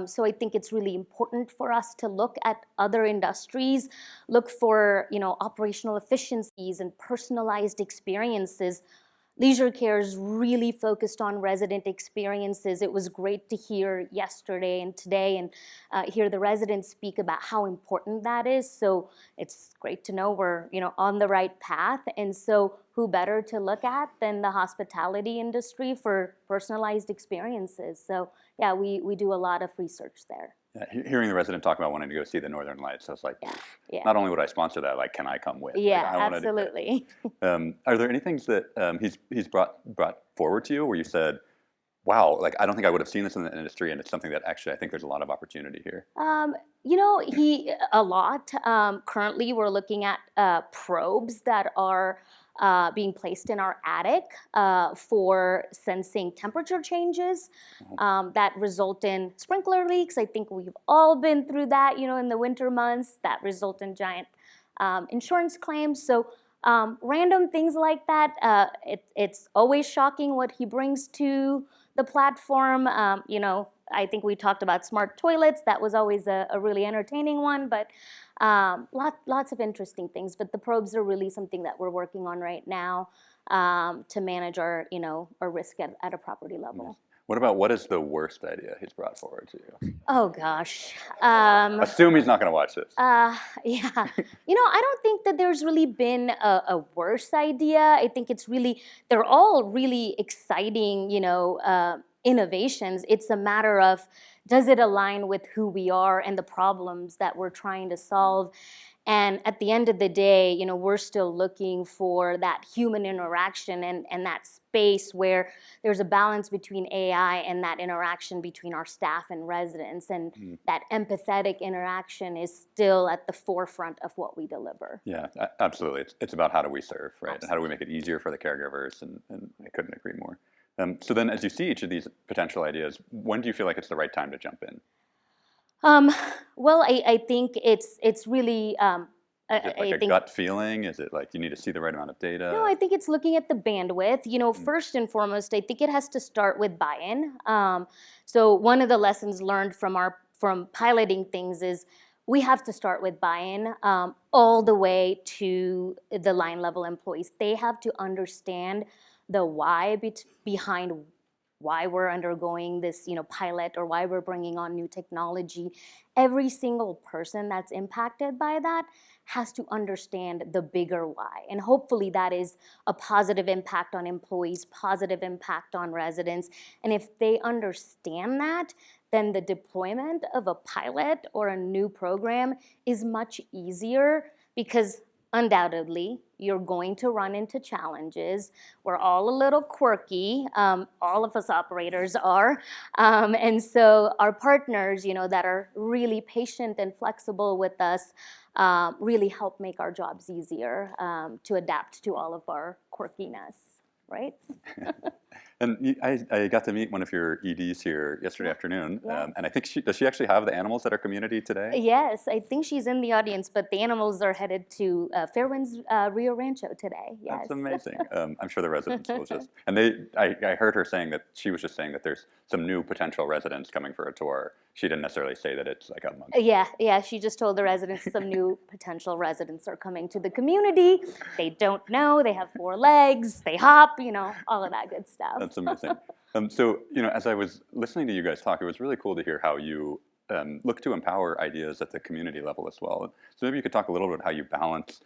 Speaker 6: so I think it's really important for us to look at other industries, look for operational efficiencies and personalized experiences. Leisure Care is really focused on resident experiences. It was great to hear yesterday and today and hear the residents speak about how important that is. So it's great to know we're on the right path. And so who better to look at than the hospitality industry for personalized experiences? So yeah, we do a lot of research there.
Speaker 3: Yeah, hearing the resident talk about wanting to go see the Northern Lights, I was like,
Speaker 6: Yeah.
Speaker 3: not only would I sponsor that, like, can I come with?
Speaker 6: Yeah,
Speaker 3: like, I
Speaker 6: absolutely.
Speaker 3: Are there any things that he's brought forward to you where you said, wow, like I don't think I would have seen this in the industry, and it's something that actually I think there's a lot of opportunity here?
Speaker 6: A lot. Currently, we're looking at probes that are being placed in our attic for sensing temperature changes that result in sprinkler leaks. I think we've all been through that, in the winter months that result in giant insurance claims. So random things like that. It's always shocking what he brings to the platform. I think we talked about smart toilets. That was always a really entertaining one, but lots of interesting things. But the probes are really something that we're working on right now to manage our risk at a property level.
Speaker 3: What is the worst idea he's brought forward to you?
Speaker 6: Oh gosh.
Speaker 3: Assume he's not going to watch this.
Speaker 6: Yeah. I don't think that there's really been a worse idea. I think they're all really exciting, innovations. It's a matter of, does it align with who we are and the problems that we're trying to solve? And at the end of the day, we're still looking for that human interaction and that space where there's a balance between AI and that interaction between our staff and residents. And that empathetic interaction is still at the forefront of what we deliver.
Speaker 3: Yeah, absolutely. It's about how do we serve, right?
Speaker 6: Absolutely.
Speaker 3: And how do we make it easier for the caregivers? And I couldn't agree more. So then as you see each of these potential ideas, when do you feel like it's the right time to jump in?
Speaker 6: Well, I think it's really.
Speaker 3: Is it like a gut feeling? Is it like you need to see the right amount of data?
Speaker 6: No, I think it's looking at the bandwidth. First and foremost, I think it has to start with buy-in. So one of the lessons learned from piloting things is we have to start with buy-in all the way to the line level employees. They have to understand the why behind why we're undergoing this, pilot, or why we're bringing on new technology. Every single person that's impacted by that has to understand the bigger why. And hopefully that is a positive impact on employees, positive impact on residents. And if they understand that, then the deployment of a pilot or a new program is much easier, because undoubtedly, you're going to run into challenges. We're all a little quirky. All of us operators are. And so our partners, that are really patient and flexible with us, really help make our jobs easier to adapt to all of our quirkiness, right?
Speaker 3: And I got to meet one of your EDs here yesterday afternoon,
Speaker 6: Yeah.
Speaker 3: and I think does she actually have the animals at our community today?
Speaker 6: Yes, I think she's in the audience, but the animals are headed to Fairwinds Rio Rancho today. Yes.
Speaker 3: That's amazing. I'm sure the residents will just, and I heard her saying that she was just saying that there's some new potential residents coming for a tour. She didn't necessarily say that it's like a month.
Speaker 6: Yeah, she just told the residents some new potential residents are coming to the community. They don't know, they have 4 legs, they hop, all of that good stuff.
Speaker 3: That's amazing. So, as I was listening to you guys talk, it was really cool to hear how you look to empower ideas at the community level as well. So maybe you could talk a little bit how you balance,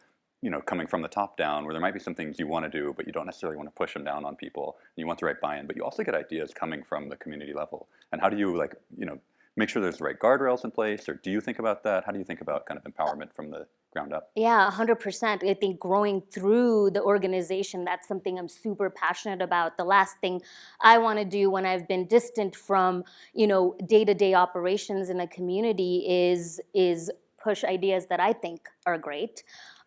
Speaker 3: coming from the top down, where there might be some things you want to do, but you don't necessarily want to push them down on people. And you want the right buy-in, but you also get ideas coming from the community level. And how do you make sure there's the right guardrails in place, or do you think about that? How do you think about kind of empowerment from the ground up?
Speaker 6: Yeah, 100%. I think growing through the organization, that's something I'm super passionate about. The last thing I want to do when I've been distant from, day-to-day operations in a community is push ideas that I think are great.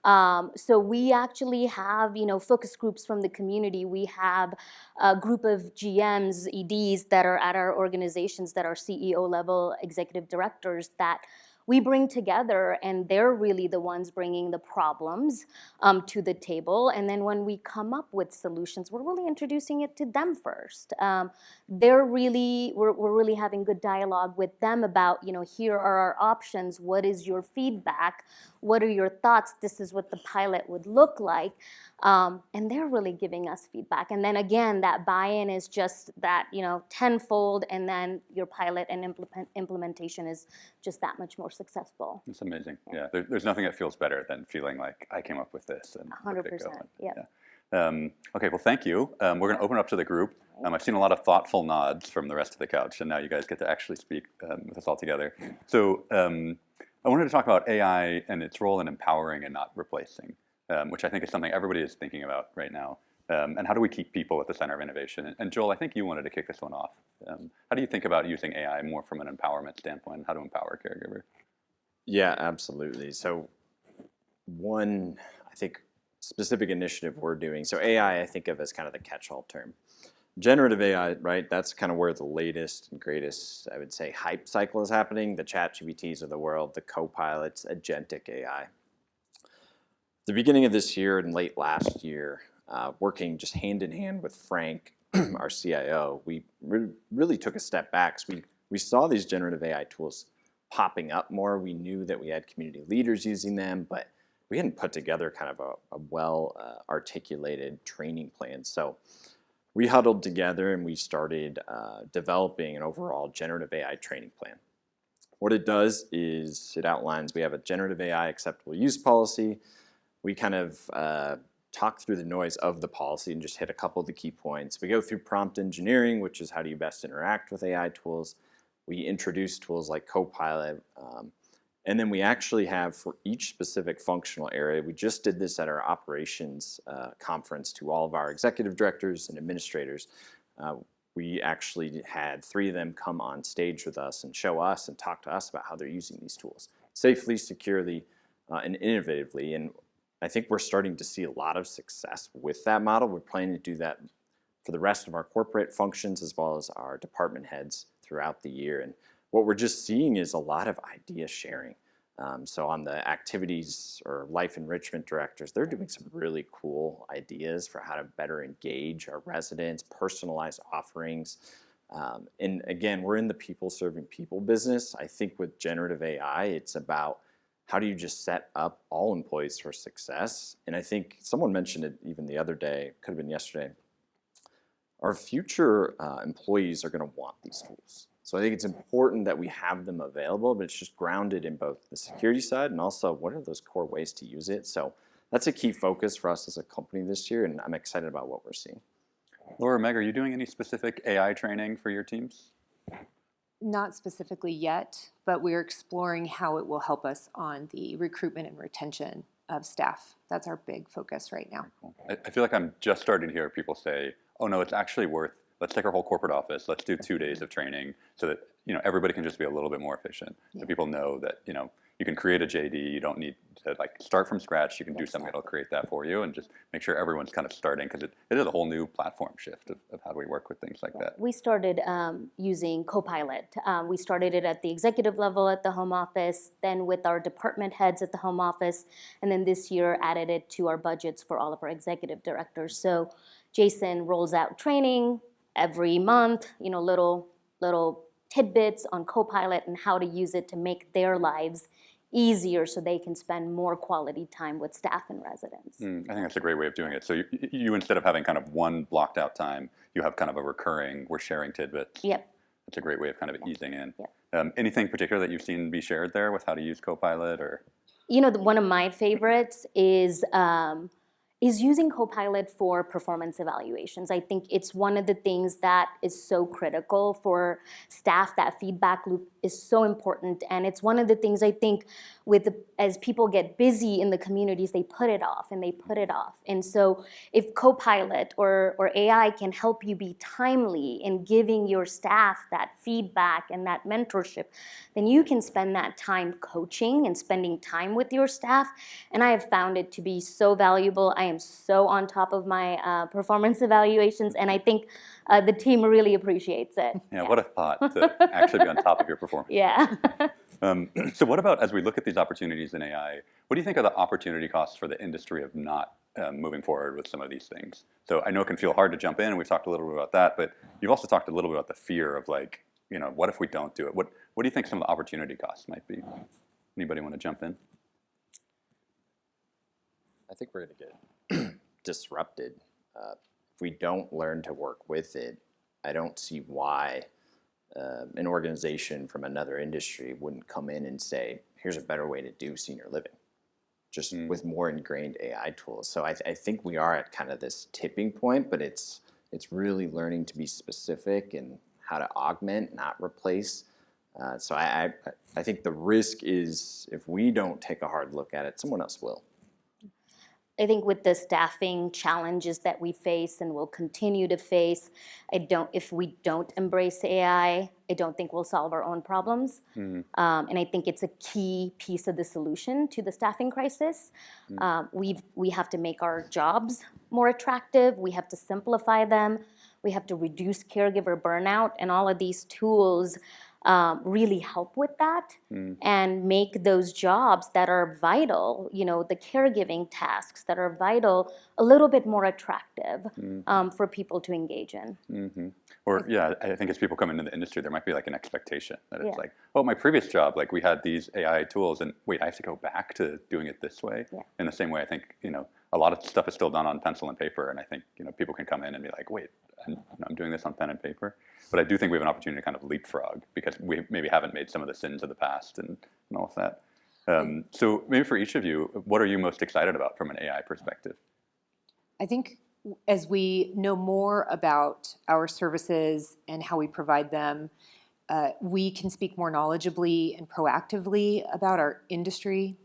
Speaker 6: So we actually have, focus groups from the community. We have a group of GMs, EDs that are at our organizations that are CEO level executive directors that we bring together, and they're really the ones bringing the problems to the table. And then when we come up with solutions, we're really introducing it to them first. We're really having good dialogue with them about, here are our options. What is your feedback? What are your thoughts? This is what the pilot would look like. And they're really giving us feedback. And then again, that buy-in is just that, tenfold, and then your pilot and implementation is just that much more successful.
Speaker 3: It's amazing. Yeah, there's nothing that feels better than feeling like I came up with this and
Speaker 6: 100%. Yeah.
Speaker 3: Okay, well, thank you. We're going to open up to the group. I've seen a lot of thoughtful nods from the rest of the couch, and now you guys get to actually speak with us all together. So I wanted to talk about AI and its role in empowering and not replacing, which I think is something everybody is thinking about right now. And how do we keep people at the center of innovation? And Joel, I think you wanted to kick this one off. How do you think about using AI more from an empowerment standpoint, how to empower a caregiver?
Speaker 4: Yeah, absolutely. So one, I think, specific initiative we're doing. So AI, I think of as kind of the catch-all term. Generative AI, right? That's kind of where the latest and greatest, I would say, hype cycle is happening. The ChatGPTs of the world, the co-pilots, agentic AI. The beginning of this year and late last year, working just hand in hand with Frank, our CIO, we really took a step back. So we saw these generative AI tools popping up more. We knew that we had community leaders using them, but we hadn't put together kind of a well articulated training plan. So we huddled together and we started developing an overall generative AI training plan. What it does is it outlines, we have a generative AI acceptable use policy. We kind of talk through the noise of the policy and just hit a couple of the key points. We go through prompt engineering, which is how do you best interact with AI tools. We introduce tools like Copilot. And then we actually have for each specific functional area, we just did this at our operations conference to all of our executive directors and administrators. We actually had 3 of them come on stage with us and show us and talk to us about how they're using these tools safely, securely, and innovatively. And I think we're starting to see a lot of success with that model. We're planning to do that for the rest of our corporate functions as well as our department heads throughout the year. And what we're just seeing is a lot of idea sharing. So on the activities or life enrichment directors, they're doing some really cool ideas for how to better engage our residents, personalized offerings. And again, we're in the people serving people business. I think with generative AI, it's about how do you just set up all employees for success? And I think someone mentioned it even the other day, could have been yesterday. Our future employees are going to want these tools. So I think it's important that we have them available, but it's just grounded in both the security side and also what are those core ways to use it. So that's a key focus for us as a company this year, and I'm excited about what we're seeing.
Speaker 3: Laura, Meg, are you doing any specific AI training for your teams?
Speaker 5: Not specifically yet, but we're exploring how it will help us on the recruitment and retention of staff. That's our big focus right now.
Speaker 3: I feel like I'm just starting to hear people say, oh no, it's actually worth, let's take our whole corporate office, let's do 2 days of training so that everybody can just be a little bit more efficient. Yeah. So people know that you can create a JD, you don't need to start from scratch, you can do something that'll create that for you and just make sure everyone's kind of starting because it is a whole new platform shift of how do we work with things like that.
Speaker 6: We started using Copilot. We started it at the executive level at the home office, then with our department heads at the home office, and then this year added it to our budgets for all of our executive directors. So Jason rolls out training every month, little tidbits on Copilot and how to use it to make their lives easier so they can spend more quality time with staff and residents.
Speaker 3: I think that's a great way of doing it. So you instead of having kind of one blocked out time, you have kind of a recurring, we're sharing tidbits.
Speaker 6: Yep.
Speaker 3: That's a great way of kind of easing in.
Speaker 6: Yep.
Speaker 3: Anything particular that you've seen be shared there with how to use Copilot or?
Speaker 6: One of my favorites is is using Copilot for performance evaluations. I think it's one of the things that is so critical for staff. That feedback loop is so important, and it's one of the things I think as people get busy in the communities, they put it off and they put it off. And so if Copilot or AI can help you be timely in giving your staff that feedback and that mentorship, then you can spend that time coaching and spending time with your staff. And I have found it to be so valuable. I am so on top of my performance evaluations, and I think the team really appreciates it.
Speaker 3: Yeah, what a thought to actually be on top of your performance.
Speaker 6: Yeah.
Speaker 3: So what about, as we look at these opportunities in AI, what do you think are the opportunity costs for the industry of not moving forward with some of these things? So I know it can feel hard to jump in, and we've talked a little bit about that, but you've also talked a little bit about the fear of like, what if we don't do it? What do you think some of the opportunity costs might be? Anybody want to jump in?
Speaker 4: I think we're going to get disrupted. If we don't learn to work with it, I don't see why an organization from another industry wouldn't come in and say, here's a better way to do senior living, just with more ingrained AI tools. So I think we are at kind of this tipping point, but it's really learning to be specific and how to augment, not replace. So I think the risk is if we don't take a hard look at it, someone else will.
Speaker 6: I think with the staffing challenges that we face and will continue to face, if we don't embrace AI, I don't think we'll solve our own problems. And I think it's a key piece of the solution to the staffing crisis. We have to make our jobs more attractive. We have to simplify them. We have to reduce caregiver burnout, and all of these tools really help with that and make those jobs that are vital, the caregiving tasks that are vital, a little bit more attractive for people to engage in.
Speaker 3: Or yeah, I think as people come into the industry, there might be like an expectation that it's like, oh, my previous job, like we had these AI tools, and wait, I have to go back to doing it this way. In the same way, I think a lot of stuff is still done on pencil and paper, and I think people can come in and be like, wait, I'm doing this on pen and paper. But I do think we have an opportunity to kind of leapfrog because we maybe haven't made some of the sins of the past and all of that. So maybe for each of you, what are you most excited about from an AI perspective?
Speaker 5: I think as we know more about our services and how we provide them, we can speak more knowledgeably and proactively about our industry,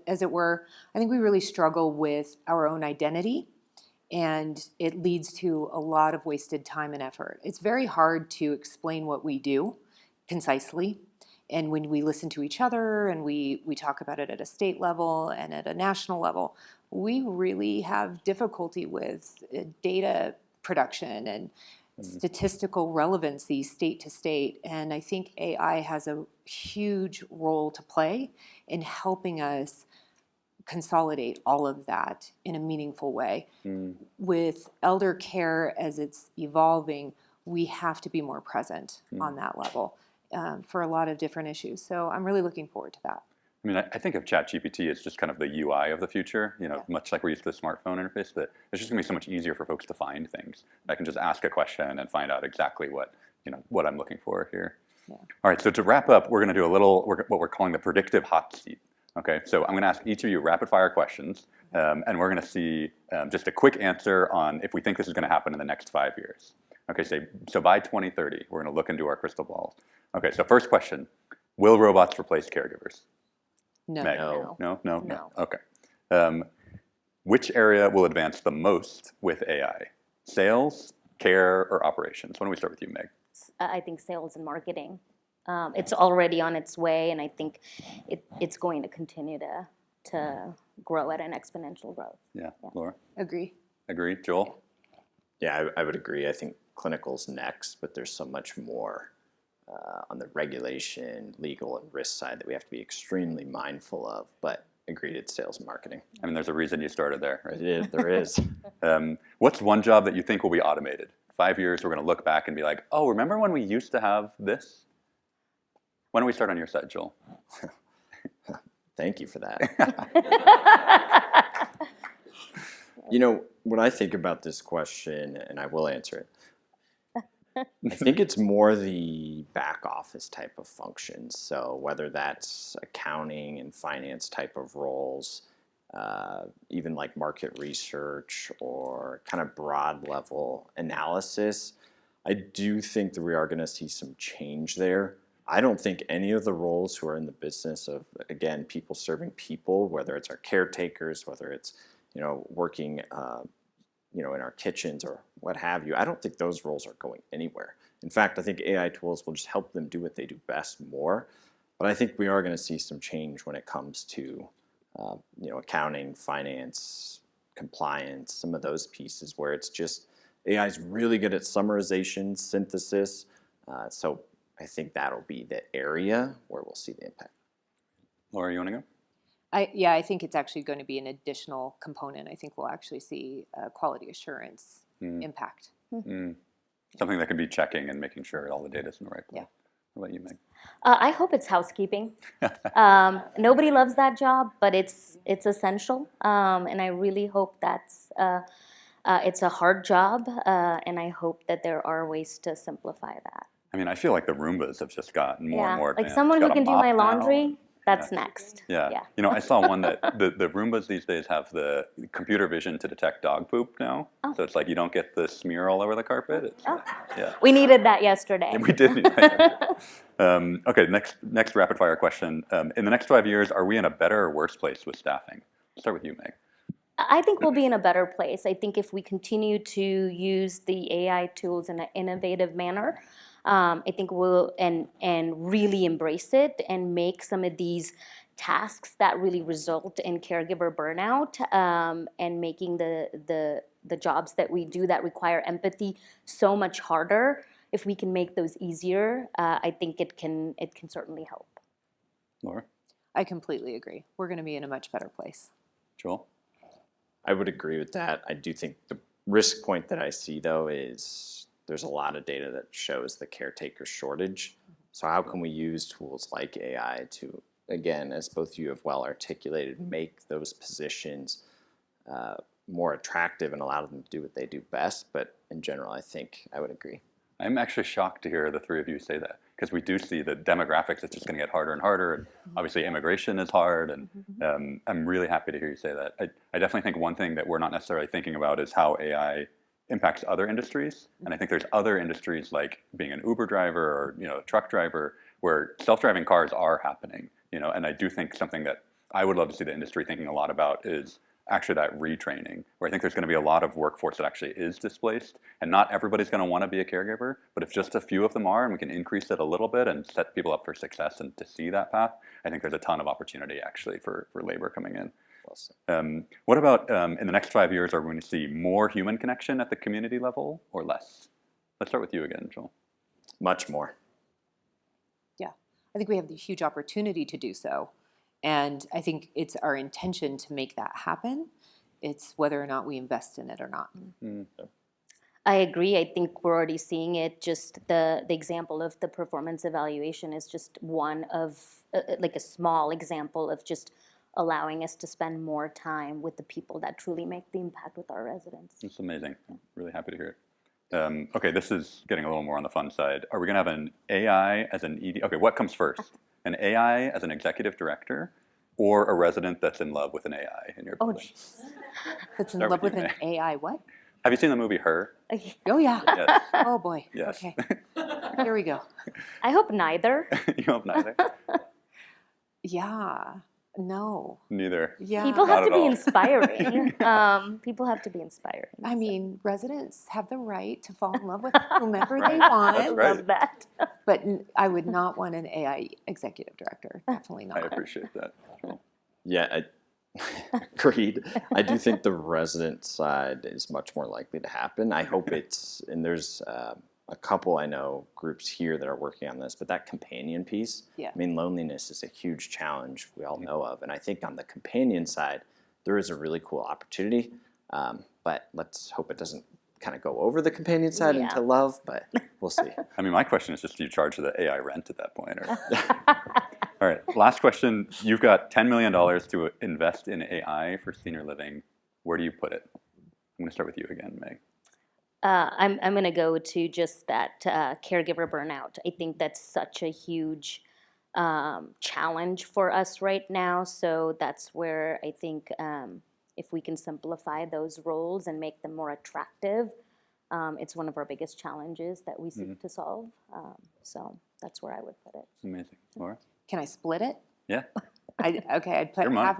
Speaker 5: as it were. I think we really struggle with our own identity, and it leads to a lot of wasted time and effort. It's very hard to explain what we do concisely. And when we listen to each other and we talk about it at a state level and at a national level, we really have difficulty with data production and statistical relevancy state to state. And I think AI has a huge role to play in helping us consolidate all of that in a meaningful way. With elder care as it's evolving, we have to be more present on that level for a lot of different issues. So I'm really looking forward to that.
Speaker 3: I mean, I think of ChatGPT as just kind of the UI of the future, much like we're used to the smartphone interface, that it's just gonna be so much easier for folks to find things. I can just ask a question and find out exactly what I'm looking for here. All right, so to wrap up, we're gonna do what we're calling the predictive hot seat. Okay, so I'm gonna ask each of you rapid fire questions, and we're gonna see just a quick answer on if we think this is gonna happen in the next 5 years. Okay, so by 2030, we're gonna look into our crystal balls. Okay, so first question, will robots replace caregivers?
Speaker 5: No.
Speaker 3: Meg?
Speaker 6: No.
Speaker 3: No. Okay. Which area will advance the most with AI? Sales, care, or operations? Why don't we start with you, Meg?
Speaker 6: I think sales and marketing. It's already on its way, and I think it's going to continue to grow at an exponential growth.
Speaker 3: Yeah. Laura?
Speaker 5: Agree.
Speaker 3: Agree. Joel?
Speaker 4: Yeah, I would agree. I think clinical's next, but there's so much more on the regulation, legal, and risk side that we have to be extremely mindful of. But agreed, it's sales and marketing.
Speaker 3: I mean, there's a reason you started there, right?
Speaker 4: Yeah, there is.
Speaker 3: What's one job that you think will be automated? 5 years, we're going to look back and be like, oh, remember when we used to have this? Why don't we start on your side, Joel?
Speaker 4: Thank you for that. When I think about this question, and I will answer it, I think it's more the back office type of functions. So whether that's accounting and finance type of roles, even like market research or kind of broad level analysis, I do think that we are going to see some change there. I don't think any of the roles who are in the business of, again, people serving people, whether it's our caretakers, whether it's, working, in our kitchens or what have you, I don't think those roles are going anywhere. In fact, I think AI tools will just help them do what they do best more. But I think we are going to see some change when it comes to, accounting, finance, compliance, some of those pieces where it's just AI is really good at summarization, synthesis. So I think that'll be the area where we'll see the impact.
Speaker 3: Laura, you want to go?
Speaker 5: I think it's actually going to be an additional component. I think we'll actually see quality assurance impact.
Speaker 3: Something that can be checking and making sure all the data is in the right place.
Speaker 5: Yeah.
Speaker 3: What about you, Meg?
Speaker 6: I hope it's housekeeping. Nobody loves that job, but it's essential, and I really hope that's it's a hard job, and I hope that there are ways to simplify that.
Speaker 3: I mean, I feel like the Roombas have just gotten more and more advanced.
Speaker 6: Like someone who can do my laundry, that's
Speaker 3: Yeah.
Speaker 6: next.
Speaker 3: Yeah. I saw one that the Roombas these days have the computer vision to detect dog poop now.
Speaker 6: Oh.
Speaker 3: So it's like you don't get the smear all over the carpet. It's, yeah.
Speaker 6: We needed that yesterday.
Speaker 3: We did need that. Okay, next rapid fire question. In the next 5 years, are we in a better or worse place with staffing? Let's start with you, Meg.
Speaker 6: I think we'll be in a better place. I think if we continue to use the AI tools in an innovative manner, I think we'll and really embrace it and make some of these tasks that really result in caregiver burnout, and making the jobs that we do that require empathy so much harder. If we can make those easier, I think it can certainly help.
Speaker 3: Laura?
Speaker 5: I completely agree. We're going to be in a much better place.
Speaker 3: Joel?
Speaker 4: I would agree with that. I do think the risk point that I see, though, is there's a lot of data that shows the caretaker shortage. So how can we use tools like AI to, again, as both of you have well articulated, make those positions more attractive and allow them to do what they do best? But in general, I think I would agree.
Speaker 3: I'm actually shocked to hear the three of you say that, because we do see that demographics, it's just going to get harder and harder, and obviously immigration is hard, and I'm really happy to hear you say that. I definitely think one thing that we're not necessarily thinking about is how AI impacts other industries, and I think there's other industries like being an Uber driver or a truck driver where self-driving cars are happening, and I do think something that I would love to see the industry thinking a lot about is actually that retraining, where I think there's going to be a lot of workforce that actually is displaced, and not everybody's going to want to be a caregiver, but if just a few of them are, and we can increase it a little bit and set people up for success and to see that path, I think there's a ton of opportunity actually for labor coming in. What about in the next 5 years, are we going to see more human connection at the community level or less? Let's start with you again, Joel.
Speaker 4: Much more.
Speaker 5: Yeah, I think we have the huge opportunity to do so. And I think it's our intention to make that happen. It's whether or not we invest in it or not.
Speaker 6: I agree. I think we're already seeing it. Just the example of the performance evaluation is just one of, like a small example of just allowing us to spend more time with the people that truly make the impact with our residents.
Speaker 3: It's amazing. I'm really happy to hear it. Okay, this is getting a little more on the fun side. Are we going to have an AI as an ED? Okay, what comes first? An AI as an executive director, or a resident that's in love with an AI in your building?
Speaker 5: Geez. That's in
Speaker 3: Start
Speaker 5: love
Speaker 3: with
Speaker 5: with
Speaker 3: you,
Speaker 5: an
Speaker 3: Meg.
Speaker 5: AI what?
Speaker 3: Have you seen the movie Her?
Speaker 5: Oh, yeah.
Speaker 3: Yes.
Speaker 5: Oh, boy.
Speaker 3: Yes.
Speaker 5: Okay. Here we go.
Speaker 6: I hope neither.
Speaker 3: You hope neither?
Speaker 5: Yeah. No.
Speaker 3: Neither.
Speaker 5: Yeah.
Speaker 6: People
Speaker 3: Not
Speaker 6: have to
Speaker 3: at
Speaker 6: be
Speaker 3: all.
Speaker 6: inspiring. People have to be inspiring.
Speaker 5: I mean, residents have the right to fall in love with whomever they
Speaker 3: Right.
Speaker 5: want.
Speaker 3: That's
Speaker 6: I
Speaker 3: right.
Speaker 6: love that.
Speaker 5: But I would not want an AI executive director. Definitely
Speaker 3: I
Speaker 5: not.
Speaker 3: appreciate that. Joel.
Speaker 4: Yeah, agreed. I do think the resident side is much more likely to happen. I hope it's, and there's a couple I know groups here that are working on this, but that companion piece,
Speaker 5: Yeah.
Speaker 4: I mean, loneliness is a huge challenge we all know of. And I think on the companion side, there is a really cool opportunity, but let's hope it doesn't kind of go over the companion side
Speaker 6: Yeah.
Speaker 4: into love, but we'll see.
Speaker 3: I mean, my question is just, do you charge the AI rent at that point? Or? All right, last question. You've got $10 million to invest in AI for senior living. Where do you put it? I'm going to start with you again, Meg.
Speaker 6: I'm going to go to just that caregiver burnout. I think that's such a huge challenge for us right now. So that's where I think if we can simplify those roles and make them more attractive, it's one of our biggest challenges that we seek to solve. So that's where I would put it.
Speaker 3: Amazing. Laura?
Speaker 5: Can I split it?
Speaker 3: Yeah.
Speaker 5: I'd put
Speaker 3: Your money.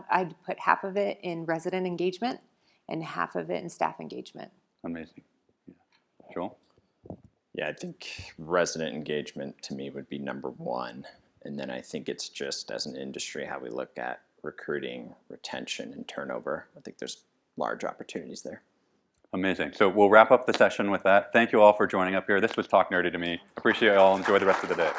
Speaker 5: half of it in resident engagement and half of it in staff engagement.
Speaker 3: Amazing. Yeah. Joel?
Speaker 4: Yeah, I think resident engagement to me would be number one. And then I think it's just as an industry how we look at recruiting, retention, and turnover. I think there's large opportunities there.
Speaker 3: Amazing. So we'll wrap up the session with that. Thank you all for joining up here. This was Talk Nerdy to Me. Appreciate you all. Enjoy the rest of the day.